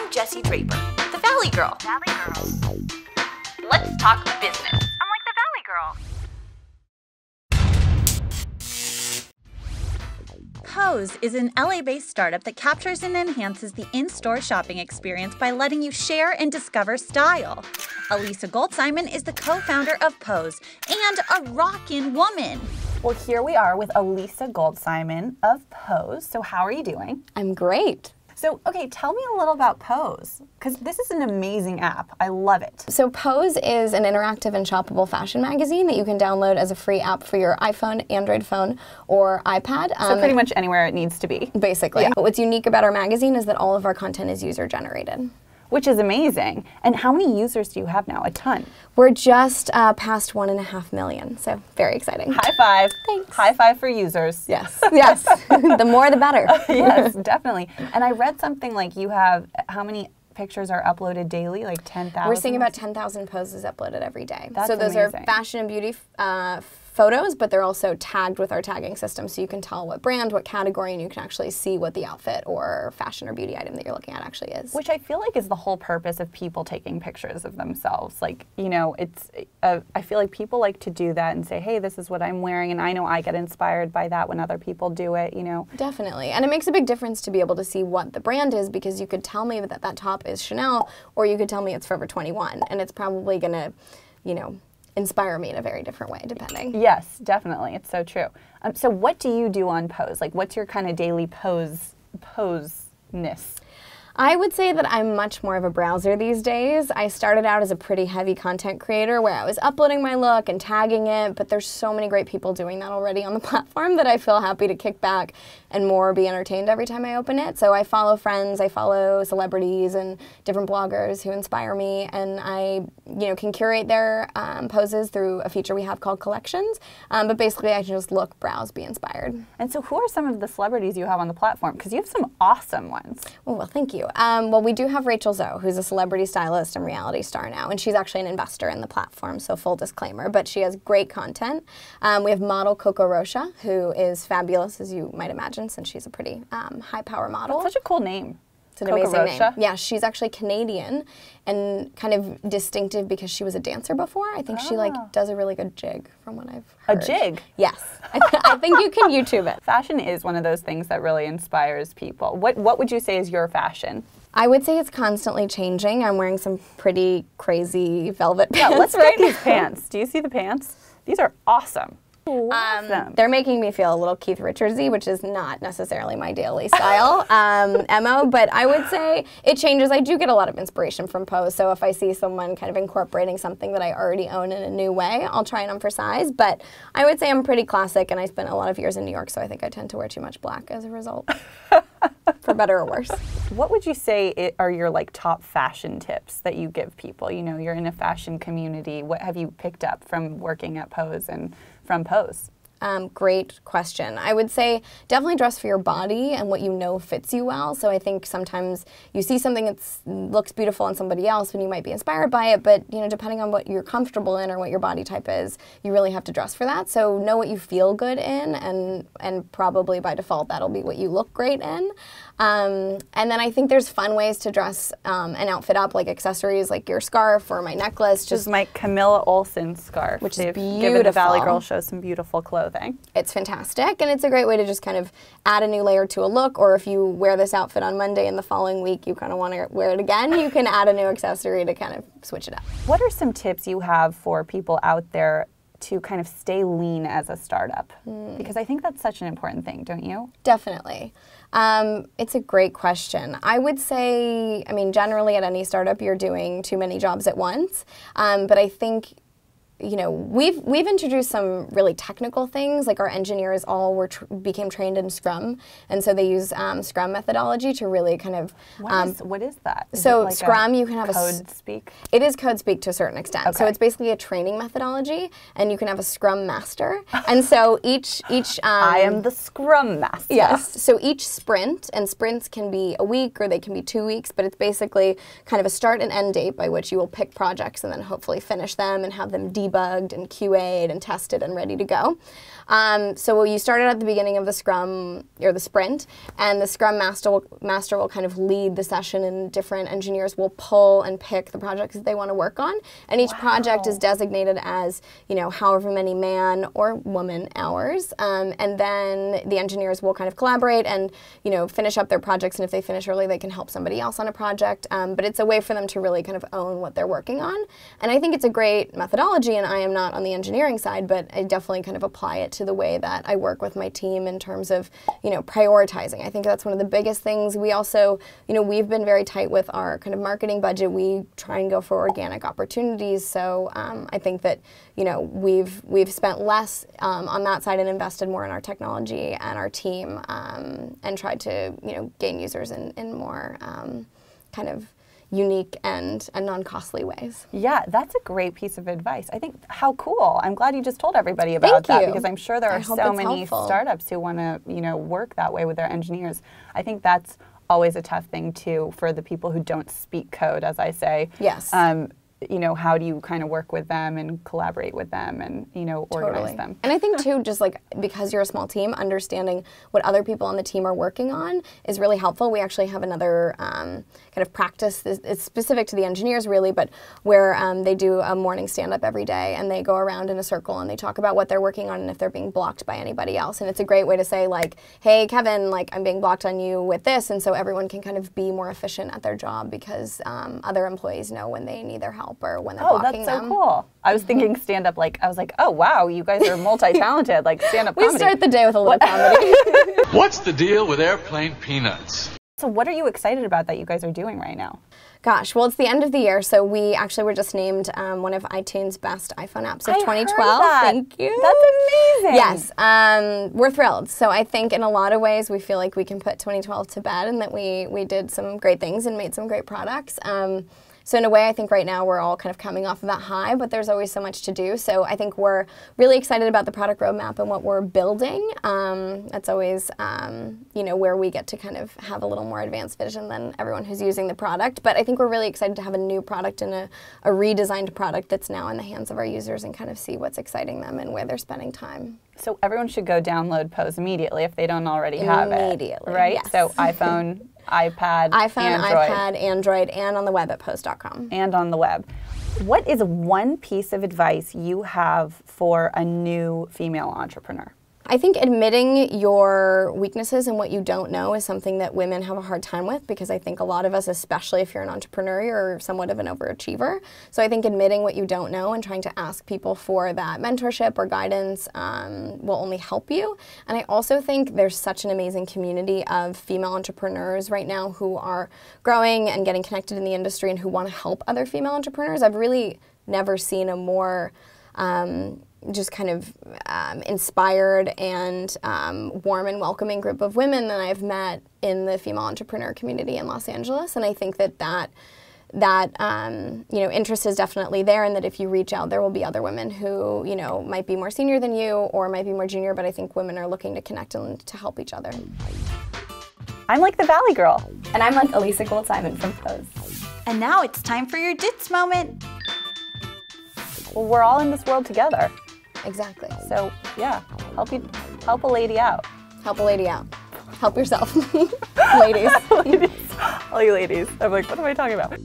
I'm Jessie Draper, the Valley Girl. Valley Girl. Let's talk business. I'm like the Valley Girl. Pose is an LA-based startup that captures and enhances the in-store shopping experience by letting you share and discover style. Alisa Gould-Simon is the co-founder of Pose and a rockin' woman. Well, here we are with Alisa Gould-Simon of Pose. So how are you doing? I'm great. So, okay, tell me a little about Pose, because this is an amazing app. I love it. So Pose is an interactive and shoppable fashion magazine that you can download as a free app for your iPhone, Android phone, or iPad. So pretty much anywhere it needs to be. Basically. Yeah. But what's unique about our magazine is that all of our content is user-generated. Which is amazing. And how many users do you have now? A ton. We're just past 1.5 million, so very exciting. High five. Thanks. High five for users. Yes, yes. The more the better. Yes, definitely. And I read something like you have, how many pictures are uploaded daily? Like 10,000? We're seeing about 10,000 poses uploaded every day. That's so those amazing. are fashion and beauty photos, but they're also tagged with our tagging system, so you can tell what brand, what category, and you can actually see what the outfit or fashion or beauty item that you're looking at actually is. Which I feel like is the whole purpose of people taking pictures of themselves. Like, you know, it's, I feel like people like to do that and say, hey, this is what I'm wearing, and I know I get inspired by that when other people do it, you know. Definitely, and it makes a big difference to be able to see what the brand is, because you could tell me that that top is Chanel, or you could tell me it's Forever 21, and it's probably gonna, you know, inspire me in a very different way, depending. Yes, definitely. It's so true. So what do you do on Pose? Like, what's your kind of daily pose-ness? I would say that I'm much more of a browser these days. I started out as a pretty heavy content creator where I was uploading my look and tagging it, but there's so many great people doing that already on the platform that I feel happy to kick back and more be entertained every time I open it. So I follow friends, I follow celebrities and different bloggers who inspire me, and I, you know, can curate their poses through a feature we have called Collections. But basically I can just look, browse, be inspired. And so who are some of the celebrities you have on the platform? Because you have some awesome ones. Oh, well, thank you. Well, we do have Rachel Zoe, who's a celebrity stylist and reality star now, and she's actually an investor in the platform, so full disclaimer, but she has great content. We have model Coco Rocha, who is fabulous, as you might imagine, since she's a pretty high-power model. That's such a cool name. It's an amazing name. Yeah, she's actually Canadian and kind of distinctive because she was a dancer before. I think she like does a really good jig from what I've heard. A jig? Yes. I think you can YouTube it. Fashion is one of those things that really inspires people. What would you say is your fashion? I would say it's constantly changing. I'm wearing some pretty crazy velvet pants. Yeah, let's look at these pants. Do you see the pants? These are awesome. They're making me feel a little Keith Richardsy, which is not necessarily my daily style MO, but I would say it changes. I do get a lot of inspiration from Pose, so if I see someone kind of incorporating something that I already own in a new way, I'll try and emphasize, but I would say I'm pretty classic, and I spent a lot of years in New York, so I think I tend to wear too much black as a result, for better or worse. What would you say are your like top fashion tips that you give people? You know, you're in a fashion community. What have you picked up from working at Pose and from Pose? Great question. I would say definitely dress for your body and what you know fits you well. So I think sometimes you see something that looks beautiful on somebody else and you might be inspired by it, but you know, depending on what you're comfortable in or what your body type is, you really have to dress for that. So know what you feel good in, and probably by default that'll be what you look great in. And then I think there's fun ways to dress an outfit up, like accessories like your scarf or my necklace. Just my Camilla Olsen scarf, which is beautiful. Given the Valley Girl show some beautiful clothing. It's fantastic, and it's a great way to just kind of add a new layer to a look, or if you wear this outfit on Monday and the following week you kind of want to wear it again, you can add a new accessory to kind of switch it up. What are some tips you have for people out there to kind of stay lean as a startup? Because I think that's such an important thing, don't you? Definitely. It's a great question. I would say, I mean, generally at any startup you're doing too many jobs at once, but I think, you know, we've introduced some really technical things, like our engineers all became trained in Scrum, and so they use Scrum methodology to really kind of. What is that? So like Scrum, you can have code speak. It is code speak to a certain extent. Okay. So it's basically a training methodology, and you can have a Scrum master, and so each. I am the Scrum master. Yes. So each sprint, and sprints can be a week or they can be 2 weeks, but it's basically kind of a start and end date by which you will pick projects and then hopefully finish them and have them debugged debugged and QA'd and tested and ready to go. So you started at the beginning of the Scrum, or the sprint, and the Scrum Master will kind of lead the session, and different engineers will pull and pick the projects that they want to work on. And each project is designated as, you know, however many man or woman hours. And then the engineers will kind of collaborate and, you know, finish up their projects, and if they finish early, they can help somebody else on a project. But it's a way for them to really kind of own what they're working on. And I think it's a great methodology, and I am not on the engineering side, but I definitely kind of apply it to the way that I work with my team in terms of, you know, prioritizing. I think that's one of the biggest things. We also, you know, we've been very tight with our kind of marketing budget. We try and go for organic opportunities. So I think that, you know, we've spent less on that side and invested more in our technology and our team, and tried to, you know, gain users in more kind of unique and non-costly ways. Yeah, that's a great piece of advice. I think, how cool. I'm glad you just told everybody about that, because I'm sure there are so many startups who want to, you know, work that way with their engineers. I think that's always a tough thing too for the people who don't speak code, as I say. Yes. You know, how do you kind of work with them and collaborate with them and, you know, organize them? And I think too, just like, because you're a small team, understanding what other people on the team are working on is really helpful. We actually have another kind of practice, it's specific to the engineers really, but where they do a morning stand-up every day, and they go around in a circle and they talk about what they're working on and if they're being blocked by anybody else. And it's a great way to say, like, hey, Kevin, like, I'm being blocked on you with this, and so everyone can kind of be more efficient at their job, because other employees know when they need their help or when they're blocking them. Oh, that's so cool. I was thinking stand-up, like, I was like, oh, wow, you guys are multi-talented, like stand-up comedy. We start the day with a little comedy. What's the deal with airplane peanuts? So what are you excited about that you guys are doing right now? Gosh, well, it's the end of the year, so we actually were just named one of iTunes' best iPhone apps of 2012. Heard that. Thank you. That's amazing. Yes, we're thrilled. So I think in a lot of ways we feel like we can put 2012 to bed, and that we did some great things and made some great products. So in a way, I think right now we're all kind of coming off of that high, but there's always so much to do. So I think we're really excited about the product roadmap and what we're building. That's always, you know, where we get to kind of have a little more advanced vision than everyone who's using the product. But I think we're really excited to have a new product and a redesigned product that's now in the hands of our users, and kind of see what's exciting them and where they're spending time. So everyone should go download Pose immediately if they don't already have it. Immediately, right? yes. So iPhone, iPad, Android, and on the web at pose.com. And on the web. What is one piece of advice you have for a new female entrepreneur? I think admitting your weaknesses and what you don't know is something that women have a hard time with, because I think a lot of us, especially if you're an entrepreneur, you're somewhat of an overachiever. So I think admitting what you don't know and trying to ask people for that mentorship or guidance will only help you. And I also think there's such an amazing community of female entrepreneurs right now who are growing and getting connected in the industry and who want to help other female entrepreneurs. I've really never seen a more just kind of inspired and warm and welcoming group of women that I've met in the female entrepreneur community in Los Angeles. And I think that you know, interest is definitely there, and that if you reach out, there will be other women who, you know, might be more senior than you or might be more junior, but I think women are looking to connect and to help each other. I'm like the Valley Girl. And I'm like Alisa Gould-Simon from Pose. And now it's time for your Dits moment. Well, we're all in this world together. Exactly. So yeah, help a lady out. Help a lady out. Help yourself. Ladies. All you ladies. I'm like, what am I talking about?